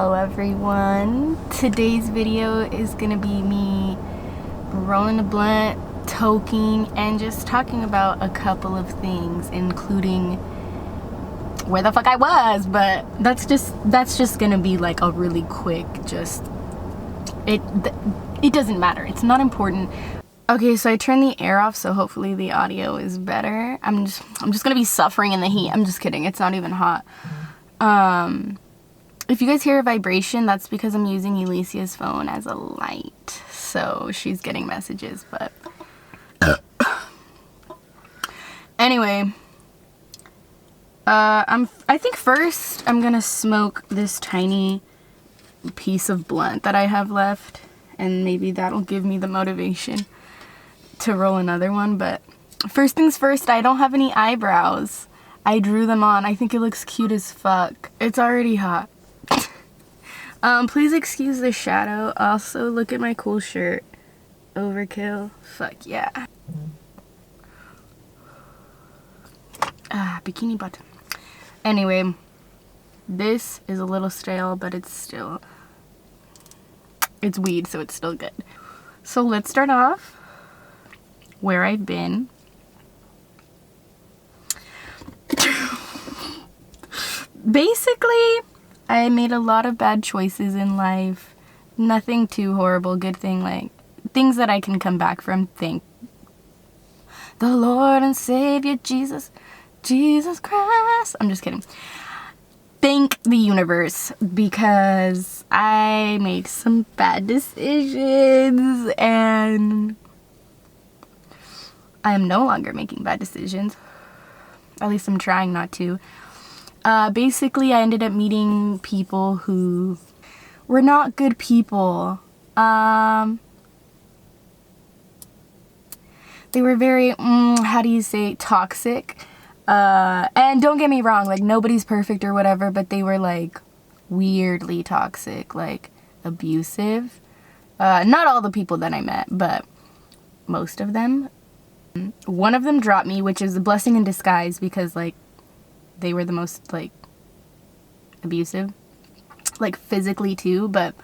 Hello everyone. Today's video is gonna be me rolling a blunt, toking, and just talking about a couple of things, including where the fuck I was, but that's just gonna be like a really quick, it doesn't matter, it's not important. Okay, so I turned the air off, so hopefully the audio is better. I'm just gonna be suffering in the heat. I'm just kidding, it's not even hot. If you guys hear a vibration, that's because I'm using Alicia's phone as a light. So she's getting messages, but anyway, I think first I'm gonna smoke this tiny piece of blunt that I have left, and maybe that'll give me the motivation to roll another one. But first things first, I don't have any eyebrows. I drew them on. I think it looks cute as fuck. It's already hot. Please excuse the shadow. Also, look at my cool shirt. Overkill. Fuck yeah. Bikini bottom. Anyway, this is a little stale, but it's weed, so it's still good. So let's start off where I've been. Basically, I made a lot of bad choices in life. Nothing too horrible, good thing, like things that I can come back from. Thank the Lord and Savior Jesus Christ. I'm just kidding. Thank the universe, because I made some bad decisions and I am no longer making bad decisions. At least I'm trying not to. Basically, I ended up meeting people who were not good people. They were very, how do you say, toxic. And don't get me wrong, like, nobody's perfect or whatever, but they were, like, weirdly toxic, like, abusive. Not all the people that I met, but most of them. One of them dropped me, which is a blessing in disguise, because, like, they were the most, like, abusive, like, physically too, but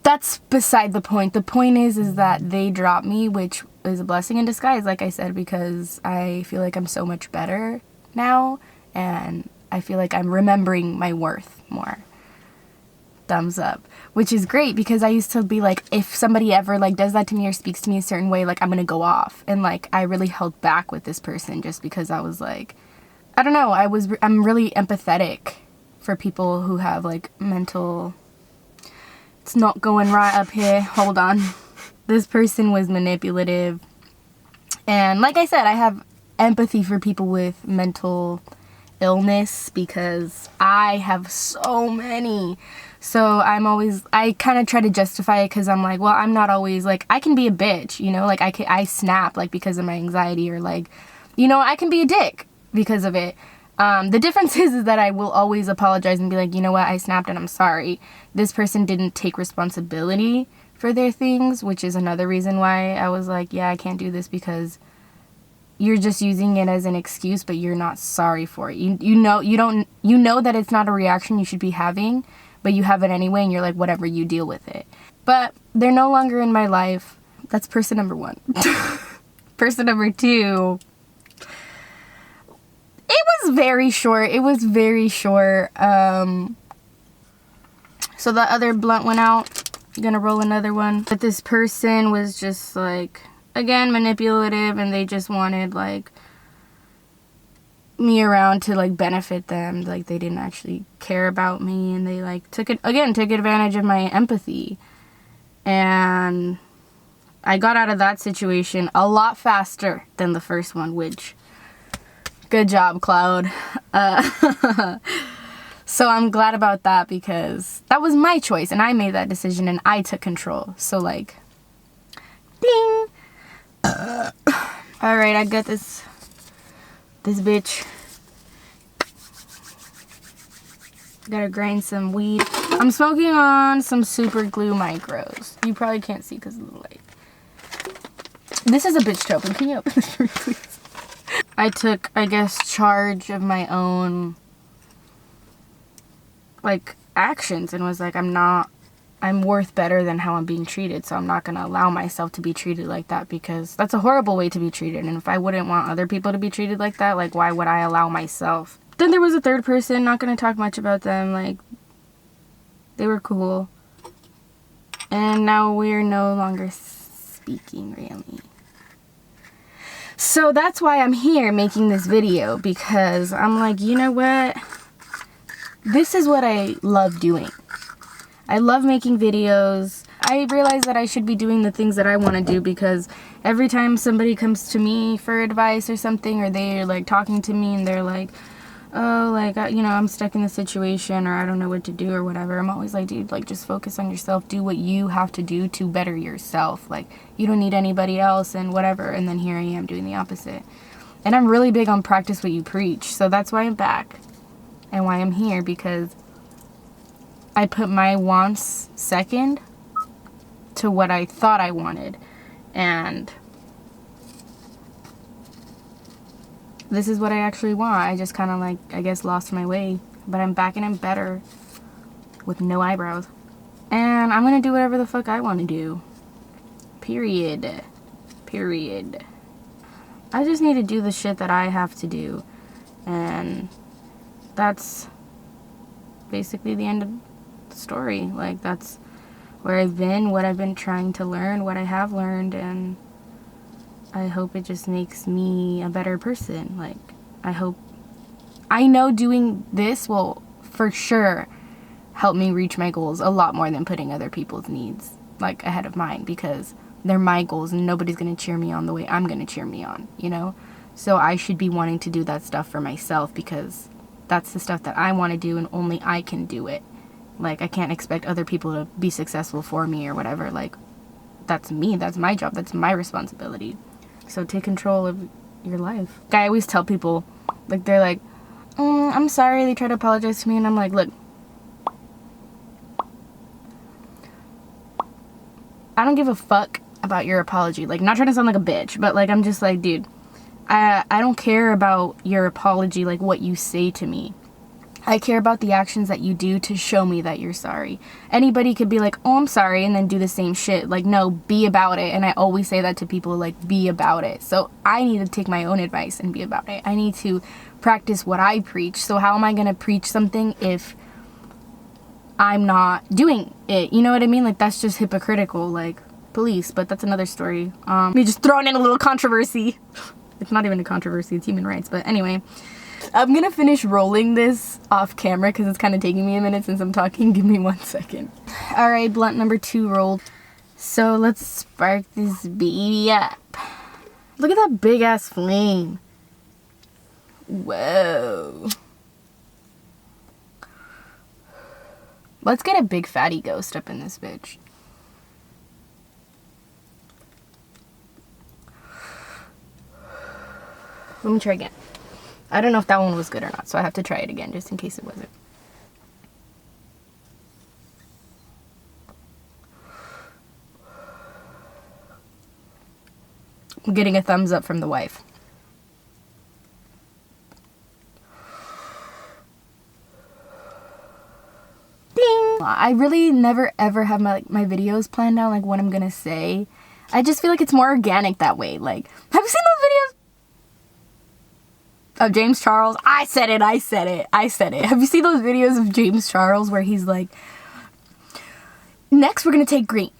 that's beside the point. The point is that they dropped me, which is a blessing in disguise, like I said, because I feel like I'm so much better now, and I feel like I'm remembering my worth more. Thumbs up. Which is great, because I used to be like, if somebody ever, like, does that to me or speaks to me a certain way, like, I'm gonna go off, and, like, I really held back with this person just because I was like, I don't know, I'm really empathetic for people who have, like, mental... It's not going right up here. Hold on. This person was manipulative. And like I said, I have empathy for people with mental illness, because I have so many. So I kind of try to justify it, because I'm like, well, I'm not always, like, I can be a bitch, you know? Like, I snap, like, because of my anxiety, or, like, you know, I can be a dick because of it. The difference is that I will always apologize and be like, you know what, I snapped and I'm sorry. This person didn't take responsibility for their things, which is another reason why I was like, yeah, I can't do this, because you're just using it as an excuse, but you're not sorry for it. You know that it's not a reaction you should be having, but you have it anyway, and you're like, whatever, you deal with it. But they're no longer in my life. That's person number one. Person number two... It was very short. So the other blunt went out. I'm gonna roll another one. But this person was just, like, again, manipulative, and they just wanted, like, me around to, like, benefit them. Like, they didn't actually care about me, and they, like, took advantage of my empathy. And I got out of that situation a lot faster than the first one, which... Good job, Cloud. So I'm glad about that, because that was my choice, and I made that decision, and I took control. So, like, ding! Alright, I got this bitch. Gotta grind some weed. I'm smoking on some super glue micros. You probably can't see because of the light. This is a bitch to open. Can you open this for me, please? I took, I guess, charge of my own, like, actions and was like, I'm worth better than how I'm being treated, so I'm not going to allow myself to be treated like that, because that's a horrible way to be treated. And if I wouldn't want other people to be treated like that, like, why would I allow myself? Then there was a third person, not going to talk much about them, like, they were cool. And now we're no longer speaking, really. So that's why I'm here making this video, because I'm like, you know what? This is what I love doing. I love making videos. I realize that I should be doing the things that I want to do, because every time somebody comes to me for advice or something, or they're like talking to me and they're like, oh, like, you know, I'm stuck in this situation, or I don't know what to do or whatever, I'm always like, dude, like, just focus on yourself. Do what you have to do to better yourself. Like, you don't need anybody else and whatever. And then here I am doing the opposite. And I'm really big on practice what you preach. So that's why I'm back and why I'm here, because I put my wants second to what I thought I wanted. And this is what I actually want. I just kind of, like, I guess, lost my way. But I'm back and I'm better with no eyebrows. And I'm going to do whatever the fuck I want to do. Period. Period. I just need to do the shit that I have to do. And that's basically the end of the story. Like, that's where I've been, what I've been trying to learn, what I have learned, and I hope it just makes me a better person. Like, I know doing this will for sure help me reach my goals a lot more than putting other people's needs, like, ahead of mine, because they're my goals and nobody's going to cheer me on the way I'm going to cheer me on, you know? So I should be wanting to do that stuff for myself, because that's the stuff that I want to do and only I can do it. Like, I can't expect other people to be successful for me or whatever. Like, that's me. That's my job. That's my responsibility. So take control of your life. I always tell people, like, they're like, I'm sorry. They try to apologize to me. And I'm like, look, I don't give a fuck about your apology. Like, not trying to sound like a bitch, but, like, I'm just like, dude, I don't care about your apology, like, what you say to me. I care about the actions that you do to show me that you're sorry. Anybody could be like, oh, I'm sorry, and then do the same shit. Like, no, be about it. And I always say that to people, like, be about it. So I need to take my own advice and be about it. I need to practice what I preach. So how am I going to preach something if I'm not doing it? You know what I mean? Like, that's just hypocritical, like police, but that's another story. Me just throwing in a little controversy. It's not even a controversy, it's human rights. But anyway, I'm gonna finish rolling this off camera because it's kind of taking me a minute since I'm talking. Give me 1 second. All right, blunt number 2 rolled. So let's spark this baby up. Look at that big ass flame. Whoa. Let's get a big fatty ghost up in this bitch. Let me try again. I don't know if that one was good or not, so I have to try it again just in case it wasn't. I'm getting a thumbs up from the wife. Bing! I really never ever have my videos planned out, like what I'm gonna say. I just feel like it's more organic that way. Like, have you seen those videos of James Charles? I said it. Have you seen those videos of James Charles where he's like, next we're gonna take green.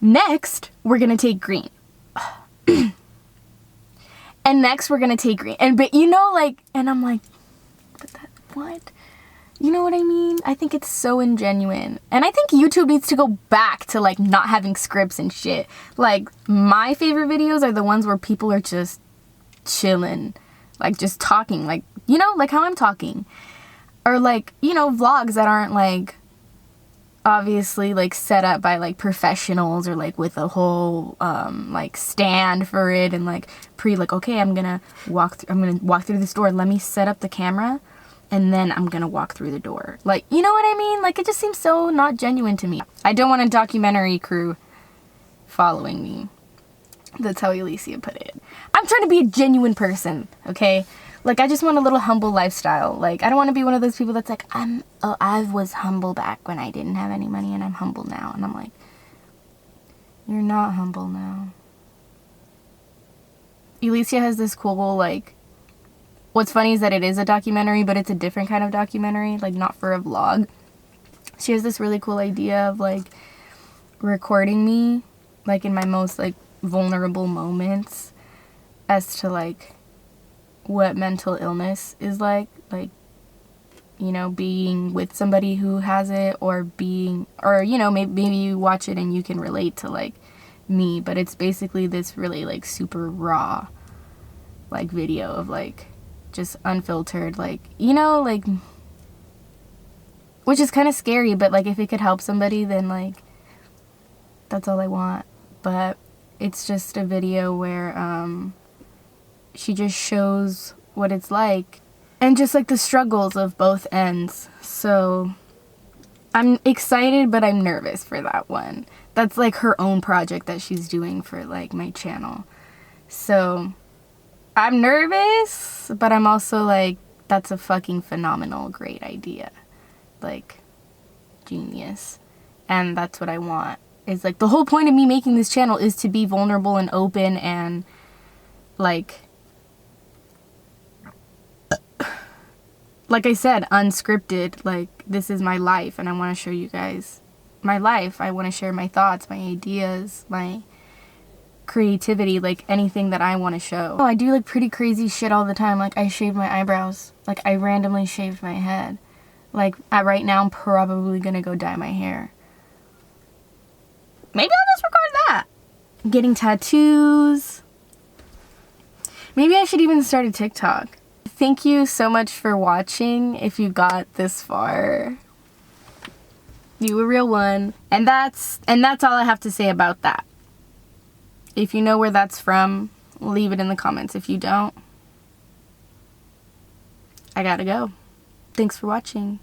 Next we're gonna take green. And next we're gonna take green. And but you know, like, and I'm like, but that, what? You know what I mean? I think it's so ingenuine. And I think YouTube needs to go back to, like, not having scripts and shit. Like, my favorite videos are the ones where people are just chilling, like, just talking, like, you know, like how I'm talking. Or, like, you know, vlogs that aren't, like, obviously, like, set up by, like, professionals or, like, with a whole, like, stand for it and, like, like, okay, I'm gonna walk through this door. Let me set up the camera and then I'm gonna walk through the door. Like, you know what I mean? Like, it just seems so not genuine to me. I don't want a documentary crew following me. That's how Alicia put it. I'm trying to be a genuine person, okay? Like, I just want a little humble lifestyle. Like, I don't want to be one of those people that's like, I was humble back when I didn't have any money and I'm humble now. And I'm like, you're not humble now. Alicia has this cool, like, what's funny is that it is a documentary, but it's a different kind of documentary, like, not for a vlog. She has this really cool idea of, like, recording me, like, in my most, like, vulnerable moments as to, like, what mental illness is like, you know, being with somebody who has it, or you know, maybe you watch it and you can relate to, like, me, but it's basically this really, like, super raw, like, video of, like, just unfiltered, like, you know, like, which is kind of scary, but, like, if it could help somebody, then, like, that's all I want. But it's just a video where, she just shows what it's like, and just, like, the struggles of both ends. So I'm excited, but I'm nervous for that one. That's, like, her own project that she's doing for, like, my channel. So I'm nervous, but I'm also, like, that's a fucking phenomenal, great idea. Like, genius. And that's what I want. Is, like, the whole point of me making this channel is to be vulnerable and open and, like I said, unscripted. Like, this is my life, and I want to show you guys my life. I want to share my thoughts, my ideas, my creativity, like, anything that I want to show. Oh, I do, like, pretty crazy shit all the time. Like, I shave my eyebrows. Like, I randomly shaved my head. Like, right now, I'm probably gonna go dye my hair. Maybe I'll just record that. Getting tattoos. Maybe I should even start a TikTok. Thank you so much for watching. If you got this far, you a real one. And that's all I have to say about that. If you know where that's from, leave it in the comments. If you don't, I gotta go. Thanks for watching.